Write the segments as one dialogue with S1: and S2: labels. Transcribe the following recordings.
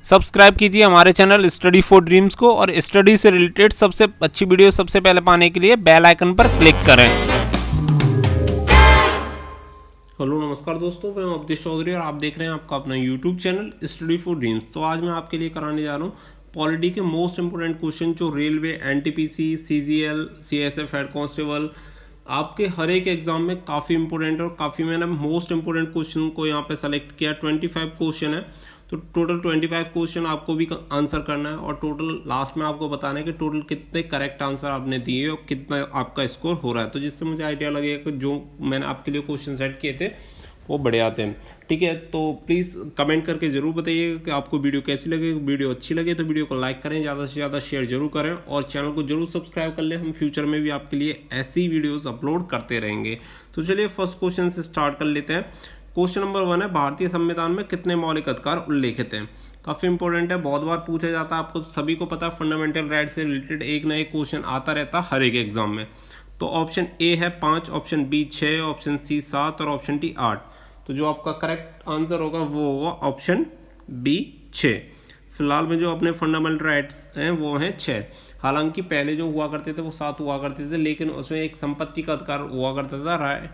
S1: Subscribe कीजिए हमारे channel study for dreams को और स्टडी से रिलेटेड सबसे अच्छी वीडियो सबसे पहले पाने के लिए बेल आइकन पर क्लिक करें। हेलो नमस्कार दोस्तों, मैं अवधेश चौधरी और आप देख रहे हैं आपका अपना YouTube channel study for dreams. तो आज मैं आपके लिए कराने जा रहा हूँ पॉलिटी के मोस्ट इंपोर्टेंट क्वेश्चन जो railway, NTPC, CGL, CSF head constable आपके हर एक एग्जाम में काफ़ी इंपॉर्टेंट और काफ़ी मैंने मोस्ट इंपोर्टेंट क्वेश्चन को यहाँ पे सेलेक्ट किया। 25 क्वेश्चन है, तो टोटल 25 क्वेश्चन आपको भी आंसर करना है और टोटल लास्ट में आपको बताना है कि टोटल कितने करेक्ट आंसर आपने दिए और कितना आपका स्कोर हो रहा है। तो जिससे मुझे आइडिया लगेगा कि जो मैंने आपके लिए क्वेश्चन सेट किए थे वो बड़े आते हैं। ठीक है, तो प्लीज़ कमेंट करके ज़रूर बताइएगा कि आपको वीडियो कैसी लगे। वीडियो अच्छी लगे तो वीडियो को लाइक करें, ज़्यादा से ज़्यादा शेयर जरूर करें और चैनल को जरूर सब्सक्राइब कर लें। हम फ्यूचर में भी आपके लिए ऐसी वीडियोस अपलोड करते रहेंगे। तो चलिए फर्स्ट क्वेश्चन से स्टार्ट कर लेते हैं। क्वेश्चन नंबर 1 है, भारतीय संविधान में कितने मौलिक अधिकार उल्लेखित हैं? काफ़ी इंपॉर्टेंट है, बहुत बार पूछा जाता है, आपको सभी को पता है। फंडामेंटल राइट से रिलेटेड एक ना एक क्वेश्चन आता रहता है हर एक एग्जाम में। तो ऑप्शन ए है 5, ऑप्शन बी 6, ऑप्शन सी 7 और ऑप्शन डी 8। तो जो आपका करेक्ट आंसर होगा वो होगा ऑप्शन बी 6। फिलहाल में जो अपने फंडामेंटल राइट्स हैं वो हैं 6। हालांकि पहले जो हुआ करते थे वो 7 हुआ करते थे, लेकिन उसमें एक संपत्ति का अधिकार हुआ करता था, राइट,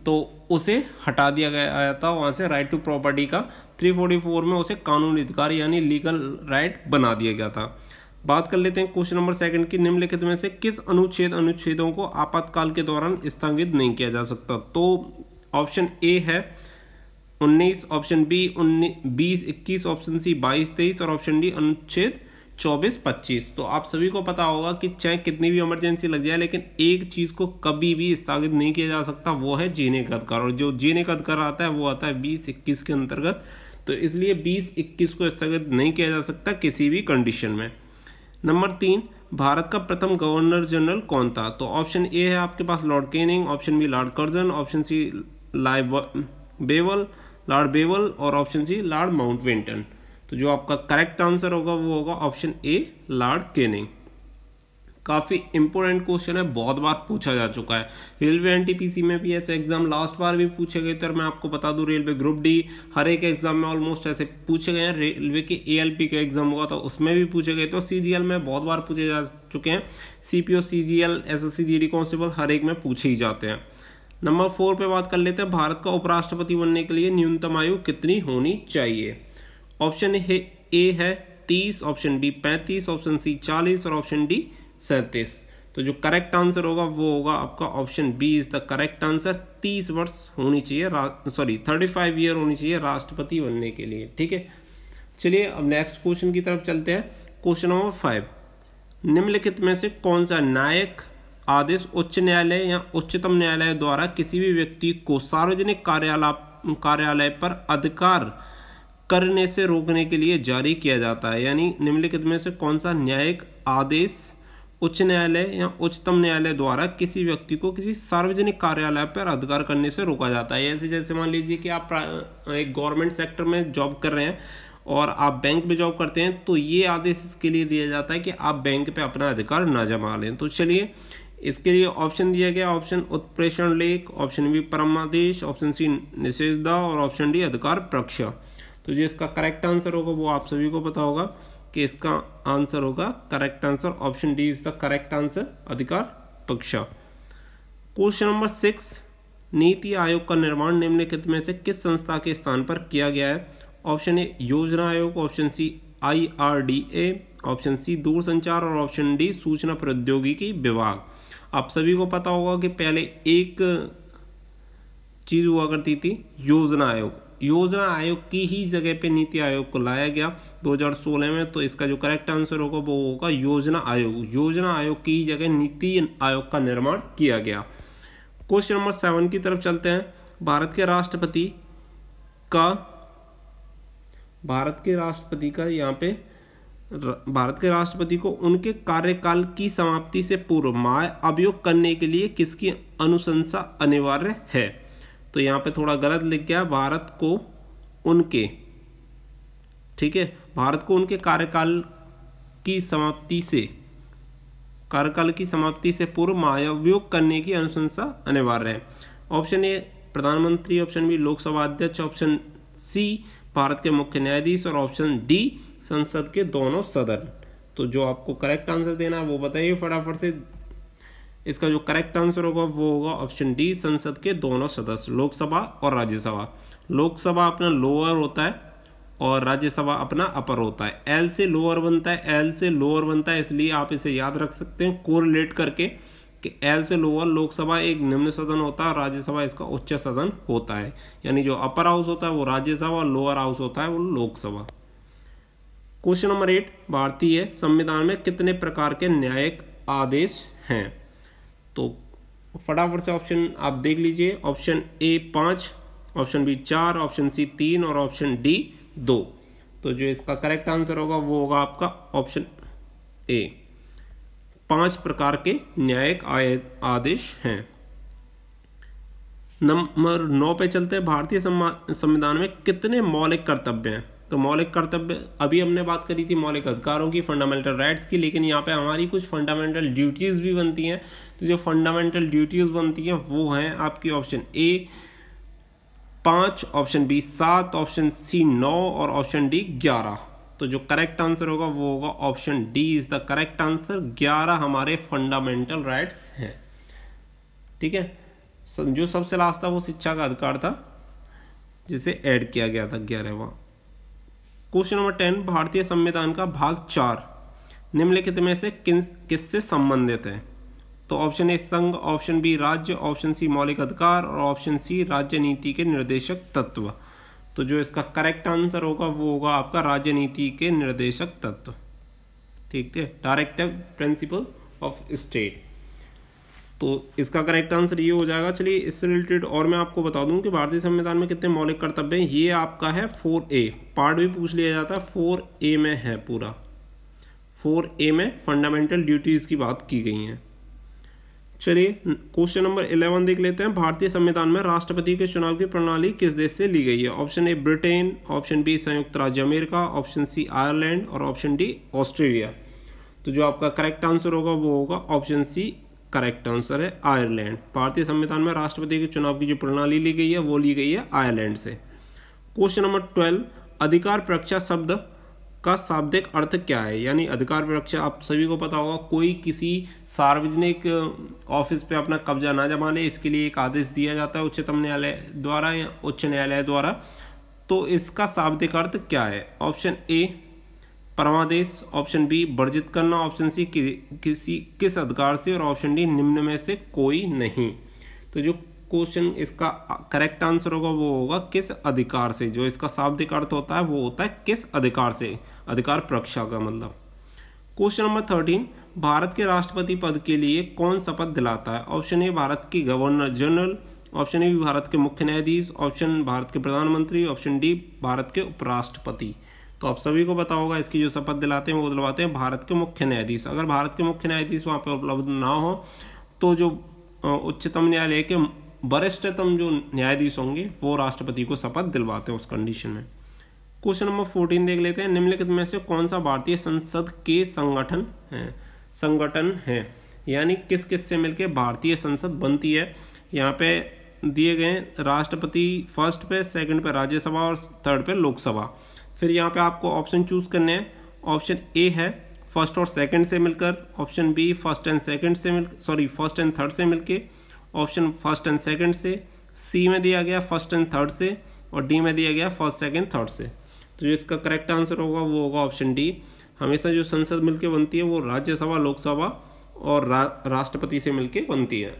S1: तो उसे हटा दिया गया था वहाँ से। राइट टू प्रॉपर्टी का 344 में उसे कानूनी अधिकार यानी लीगल राइट बना दिया गया था। बात कर लेते हैं क्वेश्चन नंबर 2 की। निम्नलिखित में से किस अनुच्छेदों को आपातकाल के दौरान स्थगित नहीं किया जा सकता? तो ऑप्शन ए है 19, ऑप्शन बी 20, 21, ऑप्शन सी 22, 23 और ऑप्शन डी अनुच्छेद 24, 25। तो आप सभी को पता होगा कि चाहे कितनी भी इमरजेंसी लग जाए लेकिन एक चीज़ को कभी भी स्थगित नहीं किया जा सकता, वो है जीने का अधिकार। और जो जीने का अधिकार आता है वो आता है 20, 21 के अंतर्गत। तो इसलिए 20, 21 को स्थगित नहीं किया जा सकता किसी भी कंडीशन में। नंबर 3, भारत का प्रथम गवर्नर जनरल कौन था? तो ऑप्शन ए है आपके पास Lord Canning, option B Lord Curzon, option C Lord Wavell और ऑप्शन सी लॉर्ड माउंटबेटन। तो जो आपका करेक्ट आंसर होगा वो होगा ऑप्शन ए लॉर्ड कैनिंग। काफ़ी इंपॉर्टेंट क्वेश्चन है, बहुत बार पूछा जा चुका है। रेलवे एनटीपीसी में भी ऐसे एग्जाम लास्ट बार भी पूछे गए थे और मैं आपको बता दूं रेलवे ग्रुप डी हर एक एग्जाम में ऑलमोस्ट ऐसे पूछे गए हैं। रेलवे के एएलपी का एग्जाम हुआ था उसमें भी पूछे गए थे और सीजीएल में बहुत बार पूछे जा चुके हैं। CPO, CGL, SSC, GD constable हर एक में पूछे ही जाते हैं। नंबर 4 पे बात कर लेते हैं, भारत का उपराष्ट्रपति बनने के लिए न्यूनतम आयु कितनी होनी चाहिए? ऑप्शन ए है 30, ऑप्शन डी 35, ऑप्शन सी 40 और ऑप्शन डी 37। तो जो करेक्ट आंसर होगा वो होगा आपका option B is the correct answer. 30 वर्ष होनी चाहिए, 35 ईयर होनी चाहिए राष्ट्रपति बनने के लिए। ठीक है, चलिए अब नेक्स्ट क्वेश्चन की तरफ चलते हैं। क्वेश्चन नंबर 5, निम्नलिखित में से कौन सा न्यायिक आदेश उच्च न्यायालय या उच्चतम न्यायालय द्वारा किसी भी व्यक्ति को सार्वजनिक कार्यालय पर अधिकार करने से रोकने के लिए जारी किया जाता है? यानी निम्नलिखित में से कौन सा न्यायिक आदेश उच्च न्यायालय या उच्चतम न्यायालय द्वारा किसी व्यक्ति को किसी सार्वजनिक कार्यालय पर अधिकार करने से रोका जाता है? ऐसे जैसे मान लीजिए कि आप एक गवर्नमेंट सेक्टर में जॉब कर रहे हैं और आप बैंक में जॉब करते हैं, तो ये आदेश इसके लिए दिया जाता है कि आप बैंक पे अपना अधिकार ना जमा लें। तो चलिए इसके लिए ऑप्शन दिया गया, ऑप्शन उत्प्रेषण लेख, ऑप्शन बी परमादेश, ऑप्शन सी निषेधा और ऑप्शन डी अधिकार पक्ष। तो जो इसका करेक्ट आंसर होगा वो आप सभी को पता होगा कि इसका आंसर होगा correct answer option D is the correct answer, अधिकार पक्ष। क्वेश्चन नंबर 6, नीति आयोग का निर्माण निम्नलिखित में से किस संस्था के स्थान पर किया गया है? ऑप्शन ए योजना आयोग, option C IRDA, option C दूरसंचार और ऑप्शन डी सूचना प्रौद्योगिकी विभाग। आप सभी को पता होगा कि पहले एक चीज हुआ करती थी योजना आयोग। योजना आयोग की ही जगह पे नीति आयोग को लाया गया 2016 में। तो इसका जो करेक्ट आंसर होगा वो होगा योजना आयोग। योजना आयोग की जगह नीति आयोग का निर्माण किया गया। क्वेश्चन नंबर 7 की तरफ चलते हैं। भारत के राष्ट्रपति को उनके कार्यकाल की समाप्ति से पूर्व माय अभियोग करने के लिए किसकी अनुशंसा अनिवार्य है? तो यहाँ पे थोड़ा गलत लिख गया, भारत को उनके, ठीक है, भारत को उनके कार्यकाल की समाप्ति से पूर्व महाभियोग करने की अनुशंसा अनिवार्य है। ऑप्शन ए प्रधानमंत्री, ऑप्शन बी लोकसभा अध्यक्ष, ऑप्शन सी भारत के मुख्य न्यायाधीश और ऑप्शन डी संसद के दोनों सदन। तो जो आपको करेक्ट आंसर देना है वो बताइए फटाफट से। इसका जो करेक्ट आंसर होगा वो होगा ऑप्शन डी संसद के दोनों सदस्य, लोकसभा और राज्यसभा। लोकसभा अपना लोअर होता है और राज्यसभा अपना अपर होता है। एल से लोअर बनता है, एल से लोअर बनता है, इसलिए आप इसे याद रख सकते हैं कोरिलेट करके कि एल से लोअर लोकसभा एक निम्न सदन होता है और राज्यसभा इसका उच्च सदन होता है। यानी जो अपर हाउस होता है वो राज्यसभा और लोअर हाउस होता है वो लोकसभा। क्वेश्चन नंबर 8, भारतीय संविधान में कितने प्रकार के न्यायिक आदेश हैं? तो फटाफट से ऑप्शन आप देख लीजिए। Option A 5, option B 4, option C 3 और ऑप्शन डी 2। तो जो इसका करेक्ट आंसर होगा वो होगा आपका ऑप्शन ए, 5 प्रकार के न्यायिक आदेश हैं। नंबर 9 पे चलते हैं। भारतीय संविधान में कितने मौलिक कर्तव्य हैं? तो मौलिक कर्तव्य, अभी हमने बात करी थी मौलिक अधिकारों की, फंडामेंटल राइट्स की, लेकिन यहाँ पे हमारी कुछ फंडामेंटल ड्यूटीज़ भी बनती हैं। तो जो फंडामेंटल ड्यूटीज़ बनती हैं वो हैं आपकी option A 5, option B 7, option C 9 और ऑप्शन डी 11। तो जो करेक्ट आंसर होगा वो होगा option D is the correct answer. 11 हमारे फंडामेंटल राइट्स हैं। ठीक है, जो सबसे लास्ट था वो शिक्षा का अधिकार था जिसे ऐड किया गया था 11वां। क्वेश्चन नंबर 10, भारतीय संविधान का भाग 4 निम्नलिखित में से किससे संबंधित है? तो ऑप्शन ए संघ, ऑप्शन बी राज्य, ऑप्शन सी मौलिक अधिकार और ऑप्शन सी राज्य नीति के निर्देशक तत्व। तो जो इसका करेक्ट आंसर होगा वो होगा आपका राज्य नीति के निर्देशक तत्व। ठीक है, डायरेक्टिव प्रिंसिपल ऑफ स्टेट। तो इसका करेक्ट आंसर ये हो जाएगा। चलिए इससे रिलेटेड और मैं आपको बता दूं कि भारतीय संविधान में कितने मौलिक कर्तव्य हैं। ये आपका है 4A, पार्ट भी पूछ लिया जाता है, 4A में है पूरा। 4A में फंडामेंटल ड्यूटीज की बात की गई है। चलिए क्वेश्चन नंबर 11 देख लेते हैं। भारतीय संविधान में राष्ट्रपति के चुनाव की प्रणाली किस देश से ली गई है? Option A Britain, option B संयुक्त राज्य अमेरिका, ऑप्शन सी आयरलैंड और ऑप्शन डी ऑस्ट्रेलिया। तो जो आपका करेक्ट आंसर होगा वो होगा ऑप्शन सी, करेक्ट आंसर है आयरलैंड। भारतीय संविधान में राष्ट्रपति के चुनाव की जो प्रणाली ली गई है वो ली गई है आयरलैंड से। क्वेश्चन नंबर 12, अधिकार परीक्षा शब्द का शाब्दिक अर्थ क्या है? यानी अधिकार परीक्षा आप सभी को पता होगा, कोई किसी सार्वजनिक ऑफिस पे अपना कब्जा ना जमा ले, इसके लिए एक आदेश दिया जाता है उच्चतम न्यायालय द्वारा या उच्च न्यायालय द्वारा। तो इसका शाब्दिक अर्थ क्या है? ऑप्शन ए परमादेश, ऑप्शन बी वर्जित करना, ऑप्शन सी किस अधिकार से और ऑप्शन डी निम्न में से कोई नहीं। तो जो क्वेश्चन इसका करेक्ट आंसर होगा वो होगा किस अधिकार से। जो इसका शाब्दिक अर्थ होता है वो होता है किस अधिकार से, अधिकार परीक्षा का मतलब। क्वेश्चन नंबर 13, भारत के राष्ट्रपति पद के लिए कौन शपथ दिलाता है? ऑप्शन ए भारत की governor general, option A Bharat के मुख्य न्यायाधीश, ऑप्शन भारत के प्रधानमंत्री, ऑप्शन डी भारत के उपराष्ट्रपति। तो आप सभी को पता होगा इसकी जो शपथ दिलाते हैं वो दिलवाते हैं भारत के मुख्य न्यायाधीश। अगर भारत के मुख्य न्यायाधीश वहाँ पर उपलब्ध ना हो तो जो उच्चतम न्यायालय के वरिष्ठतम जो न्यायाधीश होंगे वो राष्ट्रपति को शपथ दिलवाते हैं उस कंडीशन में। क्वेश्चन नंबर 14 देख लेते हैं। निम्नलिखित में से कौन सा भारतीय संसद के संगठन है? यानी किस किस से मिलकर भारतीय संसद बनती है? यहाँ पे दिए गए राष्ट्रपति फर्स्ट पे, सेकंड पे राज्यसभा और थर्ड पे लोकसभा। फिर यहाँ पे आपको ऑप्शन चूज करने हैं। ऑप्शन ए है फर्स्ट और सेकंड से मिलकर, option B first and third से मिलके, ऑप्शन फर्स्ट एंड सेकंड से, सी में दिया गया फर्स्ट एंड थर्ड से और डी में दिया गया फर्स्ट सेकंड थर्ड से। तो जो इसका करेक्ट आंसर होगा वो होगा ऑप्शन डी। हमेशा जो संसद मिलके बनती है वो राज्यसभा, लोकसभा और राष्ट्रपति से मिलके बनती है।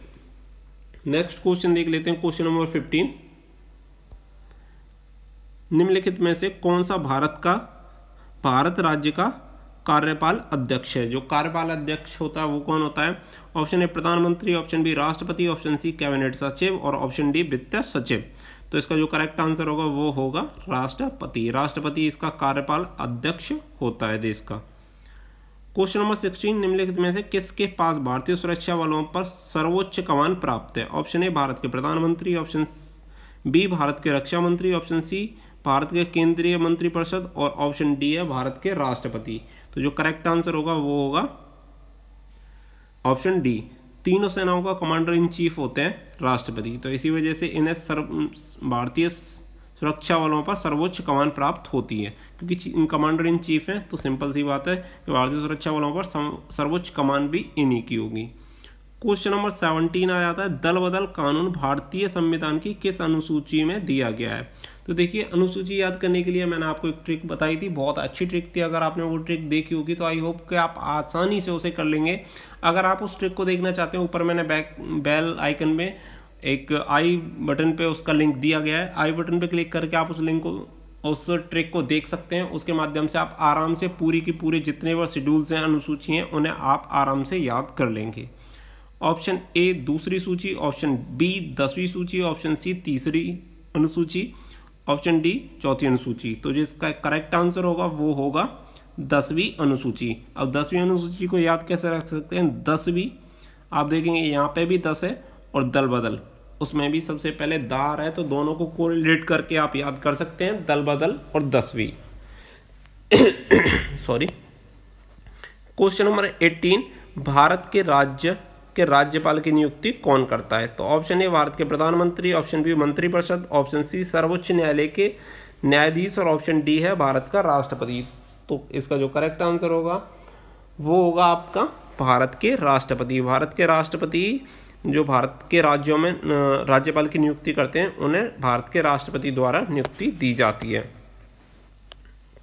S1: नेक्स्ट क्वेश्चन देख लेते हैं। क्वेश्चन नंबर 15, निम्नलिखित में से कौन सा भारत राज्य का कार्यपाल अध्यक्ष है? जो कार्यपाल अध्यक्ष होता है वो कौन होता है? ऑप्शन ए प्रधानमंत्री, ऑप्शन बी राष्ट्रपति, ऑप्शन सी कैबिनेट सचिव और ऑप्शन डी वित्त सचिव। तो इसका जो करेक्ट आंसर होगा वो होगा राष्ट्रपति। राष्ट्रपति इसका कार्यपाल अध्यक्ष होता है देश का। क्वेश्चन नंबर 16, निम्नलिखित में से किसके पास भारतीय सुरक्षा बलों पर सर्वोच्च कमान प्राप्त है? ऑप्शन ए भारत के प्रधानमंत्री, ऑप्शन बी भारत के रक्षा मंत्री, ऑप्शन सी भारत के केंद्रीय मंत्रिपरिषद और ऑप्शन डी है भारत के राष्ट्रपति। तो जो करेक्ट आंसर होगा वो होगा ऑप्शन डी। तीनों सेनाओं का कमांडर इन चीफ होते हैं राष्ट्रपति। तो इसी वजह से इन्हें भारतीय सुरक्षा बलों पर सर्वोच्च कमान प्राप्त होती है, क्योंकि कमांडर इन चीफ हैं तो सिंपल सी बात है कि भारतीय सुरक्षा बलों पर सर्वोच्च कमान भी इन्हीं की होगी। क्वेश्चन नंबर 17 आ जाता है, दल बदल कानून भारतीय संविधान की किस अनुसूची में दिया गया है। तो देखिए, अनुसूची याद करने के लिए मैंने आपको एक ट्रिक बताई थी, बहुत अच्छी ट्रिक थी। अगर आपने वो ट्रिक देखी होगी तो आई होप कि आप आसानी से उसे कर लेंगे। अगर आप उस ट्रिक को देखना चाहते हो, ऊपर मैंने बेल आइकन में एक आई बटन पे उसका लिंक दिया गया है। आई बटन पे क्लिक करके आप उस लिंक को, उस ट्रिक को देख सकते हैं। उसके माध्यम से आप आराम से पूरी की पूरी जितने वो शेड्यूल्स हैं, अनुसूची हैं, उन्हें आप आराम से याद कर लेंगे। ऑप्शन ए दूसरी सूची, ऑप्शन बी 10वीं सूची, ऑप्शन सी तीसरी अनुसूची, ऑप्शन डी चौथी अनुसूची। तो जिसका करेक्ट आंसर होगा वो होगा 10वीं अनुसूची। अब 10वीं अनुसूची को याद कैसे रख सकते हैं? 10वीं आप देखेंगे यहाँ पे भी 10 है और दल बदल उसमें भी सबसे पहले दा आ रहा है, तो दोनों को कोरिलेट करके आप याद कर सकते हैं, दल बदल और 10वीं। सॉरी। क्वेश्चन नंबर 18, भारत के राज्यपाल की नियुक्ति कौन करता है? तो ऑप्शन ए भारत के प्रधानमंत्री, ऑप्शन बी मंत्रिपरिषद, ऑप्शन सी सर्वोच्च न्यायालय के न्यायाधीश और ऑप्शन डी है भारत का राष्ट्रपति। तो इसका जो करेक्ट आंसर होगा वो होगा आपका भारत के राष्ट्रपति। भारत के राष्ट्रपति जो भारत के राज्यों में राज्यपाल की नियुक्ति करते हैं, उन्हें भारत के राष्ट्रपति द्वारा नियुक्ति दी जाती है।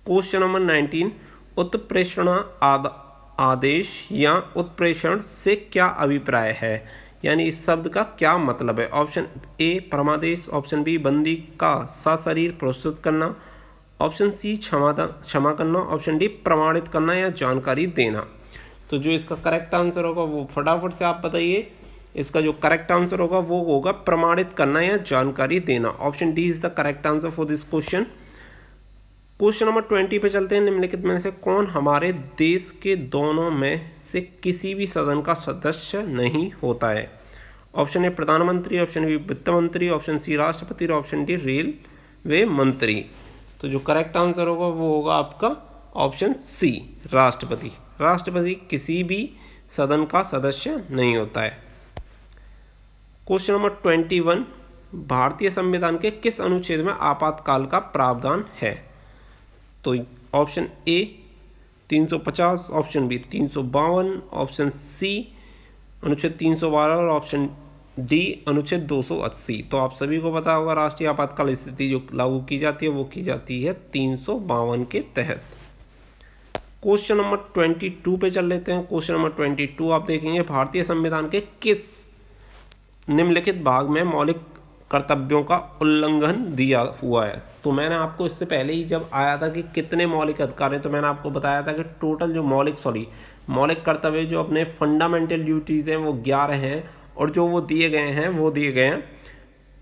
S1: क्वेश्चन नंबर 19, उत्प्रेषण आदेश या उत्प्रेषण से क्या अभिप्राय है, यानी इस शब्द का क्या मतलब है? ऑप्शन ए परमादेश, ऑप्शन बी बंदी का सशरीर प्रस्तुत करना, ऑप्शन सी क्षमा करना, ऑप्शन डी प्रमाणित करना या जानकारी देना। तो जो इसका करेक्ट आंसर होगा वो फटाफट से आप बताइए। इसका जो करेक्ट आंसर होगा वो होगा प्रमाणित करना या जानकारी देना। Option D is the correct answer for this question. Question number 20 पे चलते हैं। निम्नलिखित में से कौन हमारे देश के दोनों में से किसी भी सदन का सदस्य नहीं होता है? ऑप्शन ए प्रधानमंत्री, ऑप्शन बी वित्त मंत्री, ऑप्शन सी राष्ट्रपति और ऑप्शन डी रेलवे मंत्री। तो जो करेक्ट आंसर होगा वो होगा आपका ऑप्शन सी राष्ट्रपति। राष्ट्रपति किसी भी सदन का सदस्य नहीं होता है। क्वेश्चन नंबर 21, भारतीय संविधान के किस अनुच्छेद में आपातकाल का प्रावधान है? तो option A 350, option B 352, option C अनुच्छेद 312 और ऑप्शन डी अनुच्छेद 280। तो आप सभी को पता होगा राष्ट्रीय आपातकाल स्थिति जो लागू की जाती है वो की जाती है 352 के तहत। क्वेश्चन नंबर 22 पे चल लेते हैं। क्वेश्चन नंबर 22 आप देखेंगे, भारतीय संविधान के किस निम्नलिखित भाग में मौलिक कर्तव्यों का उल्लंघन दिया हुआ है? तो मैंने आपको इससे पहले ही जब आया था कि कितने मौलिक अधिकार हैं, तो मैंने आपको बताया था कि टोटल जो मौलिक कर्तव्य जो अपने फंडामेंटल ड्यूटीज़ हैं वो 11 हैं, और जो वो दिए गए हैं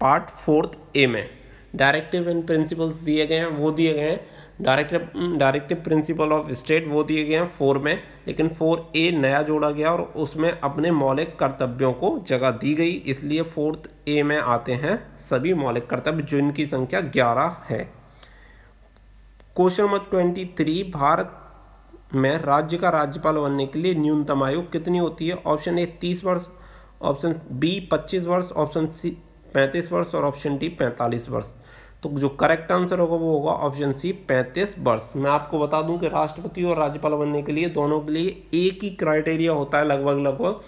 S1: पार्ट 4 ए में। डायरेक्टिव एंड प्रिंसिपल्स दिए गए हैं, वो दिए गए हैं। डायरेक्टिव प्रिंसिपल ऑफ स्टेट वो दिए गए हैं 4 में, लेकिन 4A नया जोड़ा गया और उसमें अपने मौलिक कर्तव्यों को जगह दी गई, इसलिए 4A में आते हैं सभी मौलिक कर्तव्य जिनकी संख्या 11 है। क्वेश्चन नंबर 23, भारत में राज्य का राज्यपाल बनने के लिए न्यूनतम आयु कितनी होती है? ऑप्शन ए 30 वर्ष, ऑप्शन बी 25 वर्ष, ऑप्शन सी 35 वर्ष और ऑप्शन डी 45 वर्ष। तो जो करेक्ट आंसर होगा वो होगा ऑप्शन सी 35 वर्ष। मैं आपको बता दूं कि राष्ट्रपति और राज्यपाल बनने के लिए दोनों के लिए एक ही क्राइटेरिया होता है लगभग।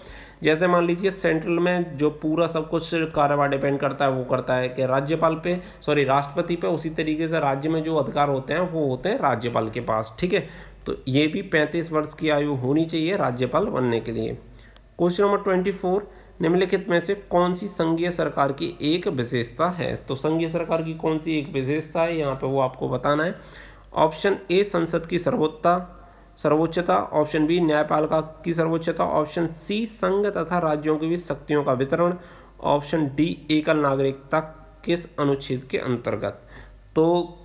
S1: जैसे मान लीजिए सेंट्रल में जो पूरा सब कुछ कार्यभार डिपेंड करता है वो करता है कि राष्ट्रपति पे, उसी तरीके से राज्य में जो अधिकार होते हैं वो होते हैं राज्यपाल के पास। ठीक है, तो ये भी 35 वर्ष की आयु होनी चाहिए राज्यपाल बनने के लिए। क्वेश्चन नंबर 24, निम्नलिखित में से कौन सी संघीय सरकार की एक विशेषता है? तो संघीय सरकार की कौन सी एक विशेषता है यहाँ पे वो आपको बताना है। ऑप्शन ए संसद की सर्वोच्चता, ऑप्शन बी न्यायपालिका की सर्वोच्चता, ऑप्शन सी संघ तथा राज्यों के बीच शक्तियों का वितरण, ऑप्शन डी एकल नागरिकता किस अनुच्छेद के अंतर्गत? तो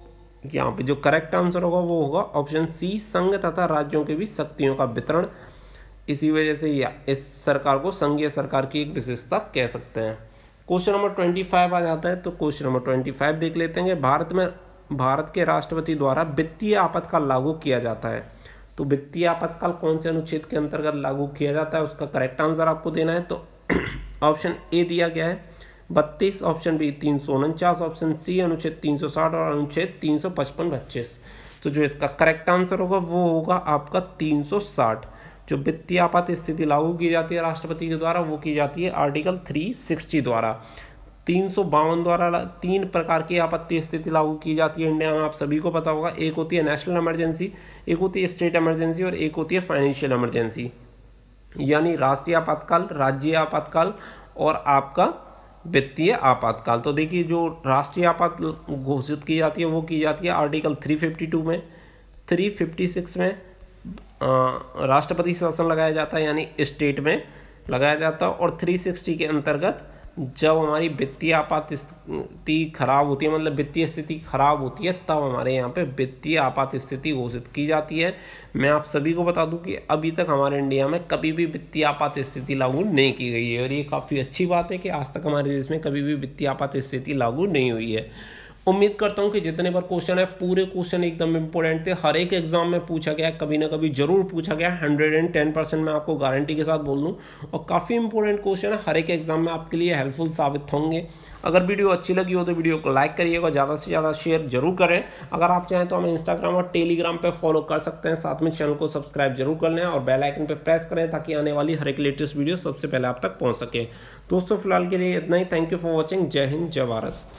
S1: यहाँ पे जो करेक्ट आंसर होगा वो होगा ऑप्शन सी संघ तथा राज्यों के बीच शक्तियों का वितरण। इसी वजह से इस सरकार को संघीय सरकार की एक विशेषता कह सकते हैं। क्वेश्चन नंबर 25 आ जाता है, तो क्वेश्चन नंबर 25 देख लेते हैं। भारत के राष्ट्रपति द्वारा वित्तीय आपातकाल लागू किया जाता है, तो वित्तीय आपातकाल कौन से अनुच्छेद के अंतर्गत लागू किया जाता है उसका करेक्ट आंसर आपको देना है। तो ऑप्शन ए दिया गया है 32, ऑप्शन बी 349, ऑप्शन सी अनुच्छेद 360 और अनुच्छेद 355-25। तो जो इसका करेक्ट आंसर होगा वो होगा आपका 360। जो वित्तीय आपात स्थिति लागू की जाती है राष्ट्रपति के द्वारा वो की जाती है आर्टिकल 360 द्वारा। 352 द्वारा 3 प्रकार की आपत्ति स्थिति लागू की जाती है इंडिया में, आप सभी को पता होगा। एक होती है नेशनल इमरजेंसी, एक होती है स्टेट इमरजेंसी और एक होती है फाइनेंशियल इमरजेंसी, यानी राष्ट्रीय आपातकाल, राज्य आपातकाल और आपका वित्तीय आपातकाल। तो देखिए जो राष्ट्रीय आपात घोषित की जाती है वो की जाती है आर्टिकल 352 में, 356 में राष्ट्रपति शासन लगाया जाता है यानी स्टेट में लगाया जाता है, और 360 के अंतर्गत जब हमारी वित्तीय आपात स्थिति खराब होती है, मतलब वित्तीय स्थिति खराब होती है, तब हमारे यहाँ पे वित्तीय आपात स्थिति घोषित की जाती है। मैं आप सभी को बता दूं कि अभी तक हमारे इंडिया में कभी भी वित्तीय आपात स्थिति लागू नहीं की गई है, और ये काफ़ी अच्छी बात है कि आज तक हमारे देश में कभी भी वित्तीय आपात स्थिति लागू नहीं हुई है। उम्मीद करता हूं कि जितने बार क्वेश्चन है पूरे क्वेश्चन एकदम इंपॉर्टेंट थे, हर एक एग्जाम में पूछा गया, कभी ना कभी जरूर पूछा गया, 110% मैं आपको गारंटी के साथ बोल दूं, और काफ़ी इंपॉर्टेंट क्वेश्चन है, हर एक एग्जाम में आपके लिए हेल्पफुल साबित होंगे। अगर वीडियो अच्छी लगी हो तो वीडियो को लाइक करिएगा, ज़्यादा से ज़्यादा शेयर जरूर करें। अगर आप चाहें तो हमें इंस्टाग्राम और टेलीग्राम पर फॉलो कर सकते हैं, साथ में चैनल को सब्सक्राइब जरूर कर लें और बेल आइकन पर प्रेस करें ताकि आने वाली हर एक लेटेस्ट वीडियो सबसे पहले आप तक पहुँच सके। दोस्तों फिलहाल के लिए इतना ही। Thank you for watching. जय हिंद, जय भारत।